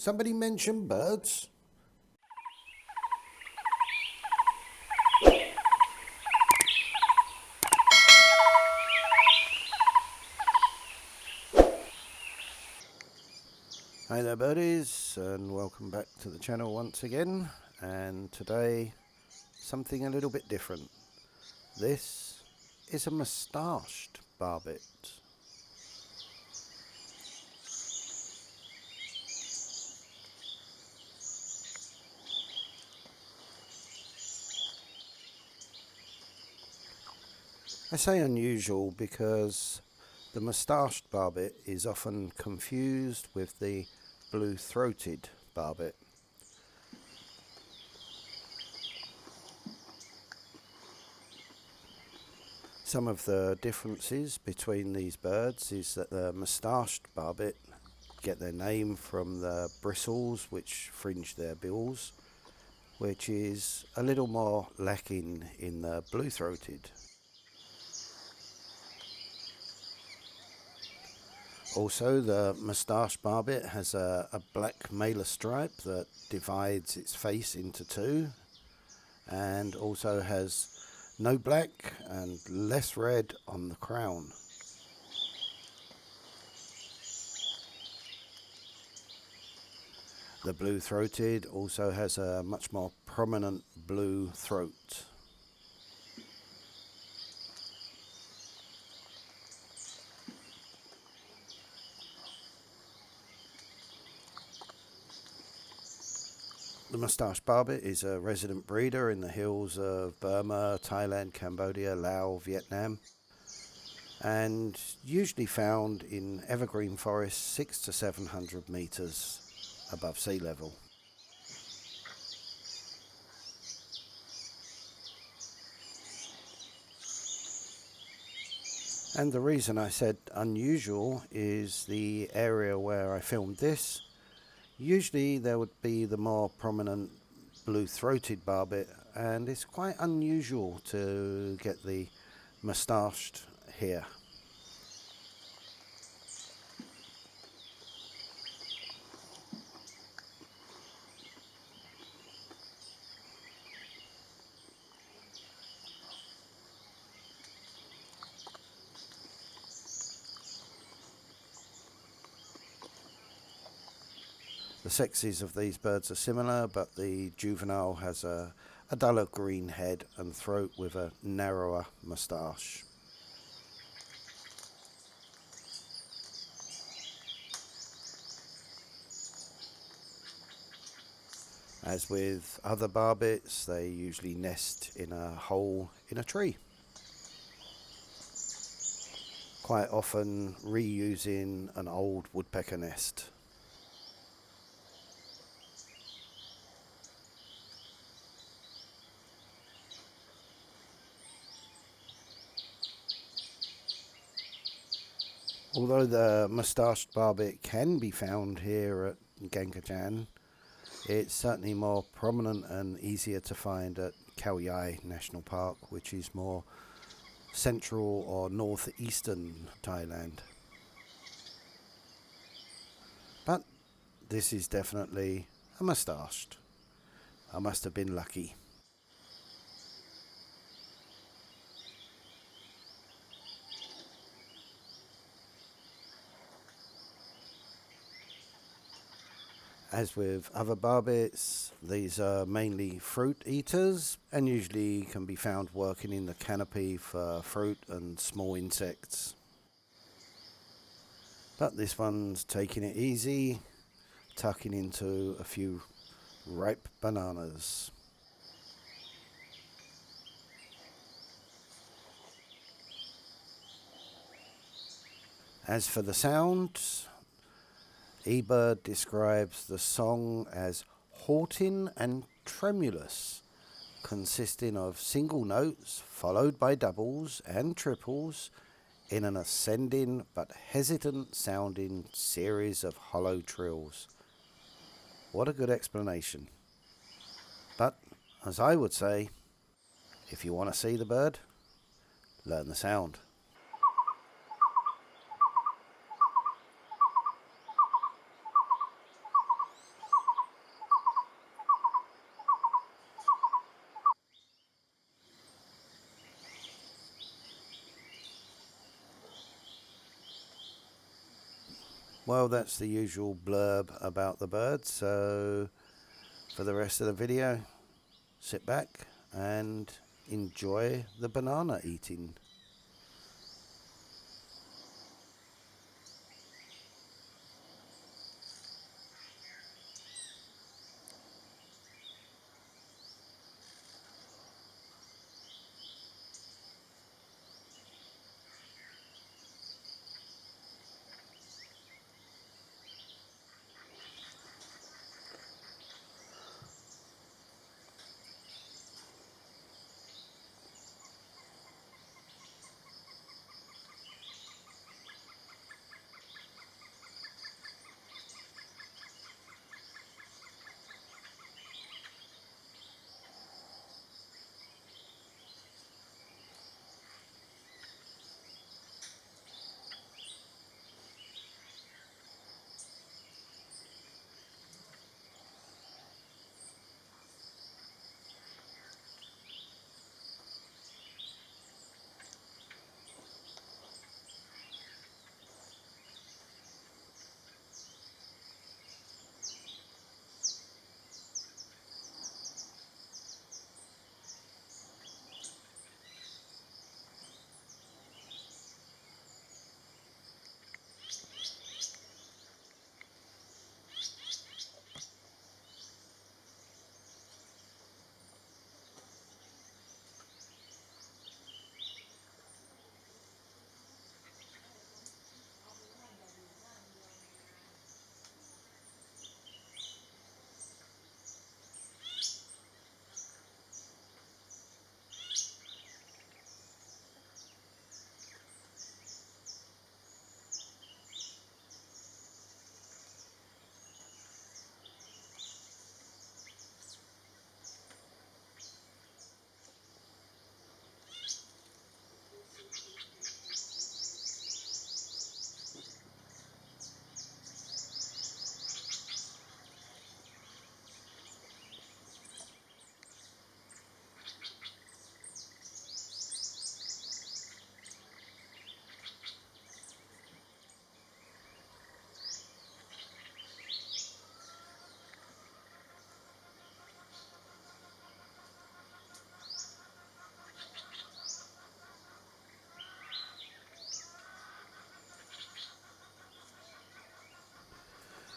Somebody mention birds? Hi there birdies, and welcome back to the channel once again. And today, something a little bit different. This is a moustached barbet. I say unusual because the moustached barbet is often confused with the blue-throated barbet. Some of the differences between these birds is that the moustached barbet get their name from the bristles which fringe their bills, which is a little more lacking in the blue-throated. Also, the moustached barbet has a black malar stripe that divides its face into two, and also has no black and less red on the crown. The blue-throated also has a much more prominent blue throat. The moustached barbet is a resident breeder in the hills of Burma, Thailand, Cambodia, Laos, Vietnam, and usually found in evergreen forests 600 to 700 meters above sea level. And the reason I said unusual is the area where I filmed this. Usually there would be the more prominent blue-throated barbet, and it's quite unusual to get the moustached here. The sexes of these birds are similar, but the juvenile has a duller green head and throat with a narrower moustache. As with other barbets, they usually nest in a hole in a tree, quite often reusing an old woodpecker nest. Although the moustached barbet can be found here at Gangajan, it's certainly more prominent and easier to find at Khao Yai National Park, which is more central or northeastern Thailand. But this is definitely a moustached. I must have been lucky. As with other barbets, these are mainly fruit eaters and usually can be found working in the canopy for fruit and small insects. But this one's taking it easy, tucking into a few ripe bananas. As for the sound, eBird describes the song as halting and tremulous, consisting of single notes followed by doubles and triples in an ascending but hesitant sounding series of hollow trills. What a good explanation. But, as I would say, if you want to see the bird, learn the sound. Well, that's the usual blurb about the bird. So for the rest of the video, sit back and enjoy the banana eating.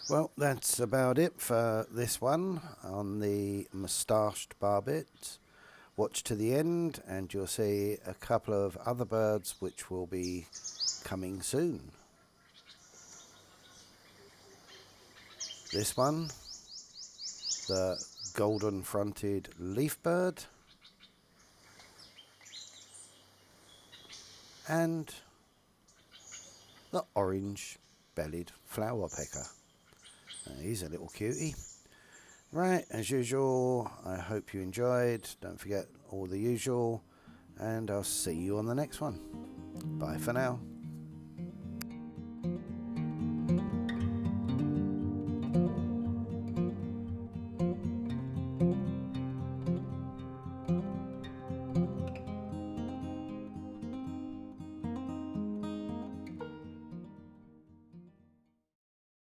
Well, that's about it for this one on the Moustached Barbet. Watch to the end and you'll see a couple of other birds which will be coming soon. This one, the golden fronted leaf bird, and the orange bellied flower pecker. He's a little cutie. Right, as usual, I hope you enjoyed. Don't forget all the usual, and I'll see you on the next one. Bye for now.